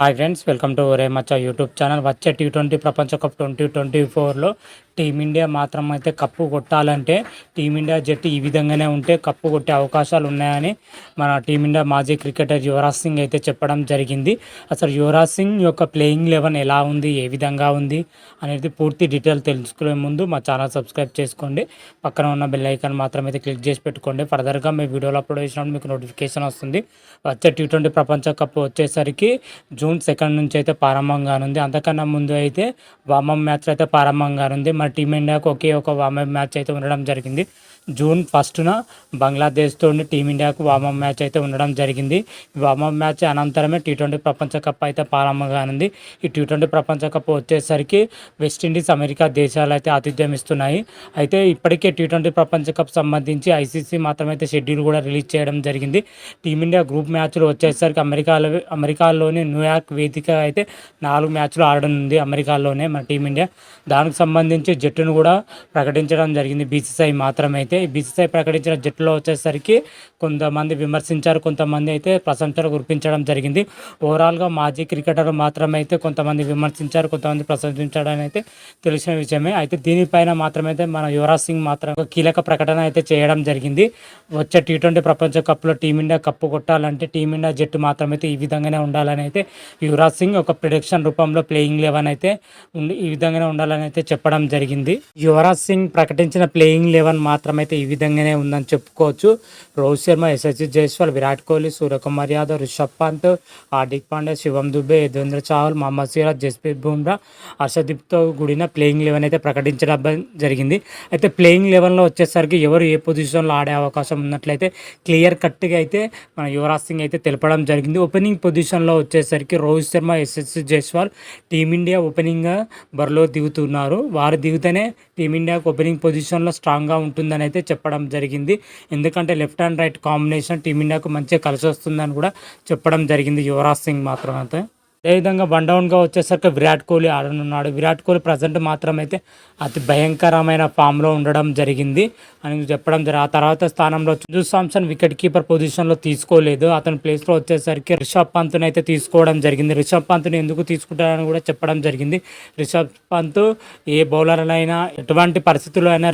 Hi friends, welcome to ఒరే మచ్చా YouTube channel. వచ్చే T20 ప్రపంచ కప్ 2024లో టీమిండియా మాత్రం అయితే కప్పు కొట్టాలంటే టీమిండియా జట్టు ఈ విధంగానే ఉంటే కప్పు కొట్టే అవకాశాలు ఉన్నాయని మన టీమిండియా మాజీ క్రికెటర్ యువరాజ్ సింగ్ అయితే చెప్పడం జరిగింది. అసలు యువరాజ్ సింగ్ యొక్క ప్లేయింగ్ 11 ఎలా ఉంది, ఏ విధంగా ఉంది అనేది పూర్తి డీటెయిల్ తెలుసుకునే ముందు మా ఛానల్ సబ్స్క్రైబ్ చేసుకోండి. పక్కన ఉన్న బెల్ ఐకాన్ మాత్రం అయితే క్లిక్ చేసి పెట్టుకోండి. ఫర్దర్గా మీ వీడియోలో అప్లోడ్ చేసినప్పుడు మీకు నోటిఫికేషన్ వస్తుంది. వచ్చే T20 ప్రపంచ కప్ వచ్చేసరికి జూన్ 2 నుంచి అయితే ప్రారంభం కానుంది. అంతకన్నా ముందు అయితే వార్మప్ మ్యాచ్ అయితే ప్రారంభం కానుంది. మన టీమిండియాకు ఒకే ఒక వార్మప్ మ్యాచ్ అయితే ఉండడం జరిగింది. జూన్ 1న బంగ్లాదేశ్తో టీమిండియాకు వార్మప్ మ్యాచ్ అయితే ఉండడం జరిగింది. వార్మప్ మ్యాచ్ అనంతరమే T20 ప్రపంచ కప్ అయితే ప్రారంభం కానుంది. ఈ T20 ప్రపంచ కప్ వచ్చేసరికి వెస్టిండీస్, అమెరికా దేశాలు అయితే ఆతిథ్యం ఇస్తున్నాయి. అయితే ఇప్పటికే T20 ప్రపంచ కప్ సంబంధించి ఐసీసీ మాత్రమైతే షెడ్యూల్ కూడా రిలీజ్ చేయడం జరిగింది. టీమిండియా గ్రూప్ మ్యాచ్లు వచ్చేసరికి అమెరికాలోని న్యూయార్క్ వేదిక అయితే 4 మ్యాచ్లు ఆడనుంది. అమెరికాలోనే మన టీమిండియా దానికి సంబంధించి జట్టును కూడా ప్రకటించడం జరిగింది బీసీసీఐ మాత్రమైతే. బీసీసీఐ ప్రకటించిన జట్టులో వచ్చేసరికి కొంతమంది విమర్శించారు, కొంతమంది అయితే ప్రశంసలు కురిపించడం జరిగింది. ఓవరాల్గా మాజీ క్రికెటర్ మాత్రమైతే కొంతమంది విమర్శించారు, కొంతమంది ప్రశంసించడం అయితే తెలిసిన విషయమే. అయితే దీనిపైన మాత్రమైతే మన యువరాజ్ సింగ్ మాత్రం ఒక కీలక ప్రకటన అయితే చేయడం జరిగింది. వచ్చే T20 ప్రపంచ కప్లో టీమిండియా కప్పు కొట్టాలంటే టీమిండియా జట్టు మాత్రమైతే ఈ విధంగానే ఉండాలని అయితే యువరాజ్ సింగ్ ఒక ప్రిడిక్షన్ రూపంలో ప్లేయింగ్ 11 అయితే ఈ విధంగానే ఉండాలని అయితే చెప్పడం జరిగింది. యువరాజ్ సింగ్ ప్రకటించిన ప్లేయింగ్ 11 మాత్రమైతే ఈ విధంగానే ఉందని చెప్పుకోవచ్చు. రోహిత్ శర్మ, యశస్వి జైస్వాల్, విరాట్ కోహ్లీ, సూర్యకుమార్ యాదవ్, రిషబ్ పంత్, హార్దిక్ పాండ్యా, శివం దుబే, యజేంద్ర చాహల్, మహమ్మద్ సిరాజ్, జస్ప్రీత్ బుమ్రా, హర్షదీప్తో కూడిన ప్లేయింగ్ 11 అయితే ప్రకటించడం జరిగింది. అయితే ప్లేయింగ్ 11లో వచ్చేసరికి ఎవరు ఏ పొజిషన్లో ఆడే అవకాశం ఉన్నట్లయితే క్లియర్ కట్గా అయితే మన యువరాజ్ సింగ్ అయితే తెలపడం జరిగింది. ఓపెనింగ్ పొజిషన్లో వచ్చేసరికి రోహిత్ శర్మ, యశస్వి జైస్వాల్ టీమిండియా ఓపెనింగ్గా బరిలో దిగుతున్నారు. వారు దిగుతూనే టీమిండియాకు ఓపెనింగ్ పొజిషన్లో స్ట్రాంగ్గా ఉంటుందని అయితే చెప్పడం జరిగింది. ఎందుకంటే లెఫ్ట్ అండ్ రైట్ కాంబినేషన్ టీమిండియాకు మంచిగా కలిసి వస్తుందని కూడా చెప్పడం జరిగింది యువరాజ్ సింగ్ మాత్రం అయితే. అదేవిధంగా వన్డౌన్గా వచ్చేసరికి విరాట్ కోహ్లీ ఆడనున్నాడు. విరాట్ కోహ్లీ ప్రజెంట్ మాత్రమైతే అతి భయంకరమైన ఫామ్లో ఉండడం జరిగింది అని చెప్పడం జరిగింది. ఆ తర్వాత స్థానంలో సంజు శాంసన్ వికెట్ కీపర్ పొజిషన్లో తీసుకోలేదు. అతని ప్లేస్లో వచ్చేసరికి రిషబ్ పంత్ని అయితే తీసుకోవడం జరిగింది. రిషబ్ పంత్ని ఎందుకు తీసుకుంటారని కూడా చెప్పడం జరిగింది. రిషబ్ పంత్ ఏ బౌలర్లైనా ఎటువంటి పరిస్థితుల్లో అయినా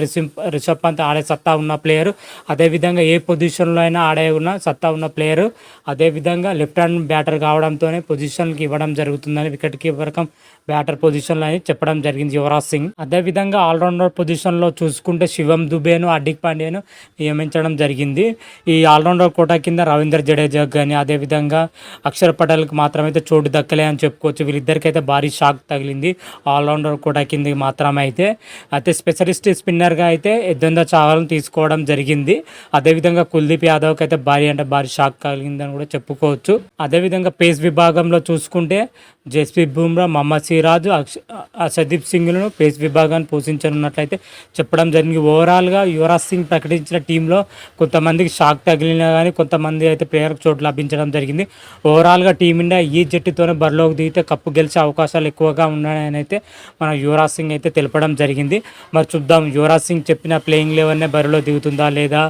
రిషబ్ పంత్ ఆడే సత్తా ఉన్న ప్లేయరు. అదేవిధంగా ఏ పొజిషన్లో అయినా ఆడే ఉన్న సత్తా ఉన్న ప్లేయరు. అదేవిధంగా లెఫ్ట్ హ్యాండ్ బ్యాటర్ కావడంతోనే పొజిషన్కి ఇవ్వడం జరుగుతుందని వికెట్ కీపర్ కమ్ బ్యాటర్ పొజిషన్లో అని చెప్పడం జరిగింది యువరాజ్ సింగ్. అదేవిధంగా ఆల్రౌండర్ పొజిషన్లో చూసుకుంటే శివం దుబేను, హార్దిక్ పాండ్యాను నియమించడం జరిగింది. ఈ ఆల్రౌండర్ కోటా కింద రవీంద్ర జడేజా కానీ అదేవిధంగా అక్షర్ పటేల్కి మాత్రమైతే చోటు దక్కలే అని చెప్పుకోవచ్చు. వీళ్ళిద్దరికైతే భారీ షాక్ తగిలింది ఆల్రౌండర్ కోటా కింద మాత్రమైతే. అయితే స్పెషలిస్ట్ స్పిన్నర్గా అయితే యజేంద్ర చాహల్ని తీసుకోవడం జరిగింది. అదేవిధంగా కుల్దీప్ యాదవ్కి అయితే భారీ షాక్ కలిగిందని కూడా చెప్పుకోవచ్చు. అదేవిధంగా పేస్ విభాగంలో చూసుకుంటే జస్ప్రీత్ బుమ్రా, మహమ్మద్ సిరాజ్, హర్షదీప్ సింగ్లను పేస్ విభాగాన్ని పోషించనున్నట్లయితే చెప్పడం జరిగింది. ఓవరాల్గా యువరాజ్ సింగ్ ప్రకటించిన టీంలో కొంతమందికి షాక్ తగిలినా కానీ కొంతమంది అయితే ప్లేయర్కి చోటు లభించడం జరిగింది. ఓవరాల్గా టీమిండియా ఈ జట్టుతోనే బరిలోకి దిగితే కప్పు గెలిచే అవకాశాలు ఎక్కువగా ఉన్నాయని అయితే మన యువరాజ్ సింగ్ అయితే తెలపడం జరిగింది. మరి చూద్దాం యువరాజ్ సింగ్ చెప్పిన ప్లేయింగ్ 11 బరిలో దిగుతుందా లేదా,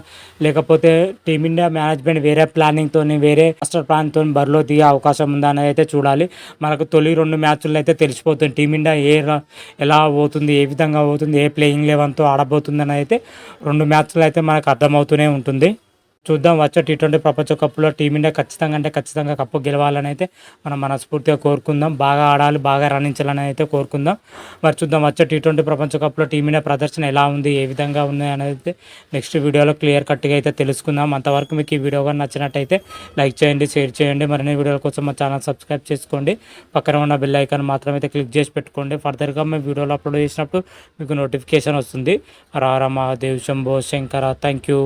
లేకపోతే టీమిండియా మేనేజ్మెంట్ వేరే ప్లానింగ్తో వేరే మాస్టర్ ప్లాన్తో బరిలో దిగే అవకాశం ఉందా అనేది అయితే చూడాలి. మనకు తొలి 2 మ్యాచ్లు అయితే తెలిసిపోతుంది టీమిండియా ఎలా పోతుంది, ఏ విధంగా పోతుంది, ఏ ప్లేయింగ్ 11తో ఆడబోతుంది అని అయితే 2 మ్యాచ్లు అయితే మనకు అర్థమవుతూనే ఉంటుంది. చూద్దాం వచ్చే T20 ప్రపంచ కప్లో టీమిండియా ఖచ్చితంగా కప్పు గెలవాలని అయితే మనం మనస్ఫూర్తిగా కోరుకుందాం. బాగా ఆడాలి, బాగా రాణించాలని అయితే కోరుకుందాం. మరి చూద్దాం వచ్చే T20 ప్రపంచ కప్లో టీమిండియా ప్రదర్శన ఎలా ఉంది, ఏ విధంగా ఉంది అనేది అయితే నెక్స్ట్ వీడియోలో క్లియర్ కట్గా అయితే తెలుసుకుందాం. అంతవరకు మీకు ఈ వీడియో కానీ నచ్చినట్టయితే లైక్ చేయండి, షేర్ చేయండి. మరిన్ని వీడియోల కోసం మా ఛానల్ సబ్స్క్రైబ్ చేసుకోండి. పక్కన ఉన్న బెల్ ఐకాన్ మాత్రమైతే క్లిక్ చేసి పెట్టుకోండి. ఫర్దర్గా మేము వీడియోలో అప్లోడ్ చేసినప్పుడు మీకు నోటిఫికేషన్ వస్తుంది. రామ దేవ్ శంభో శంకర. Thank you.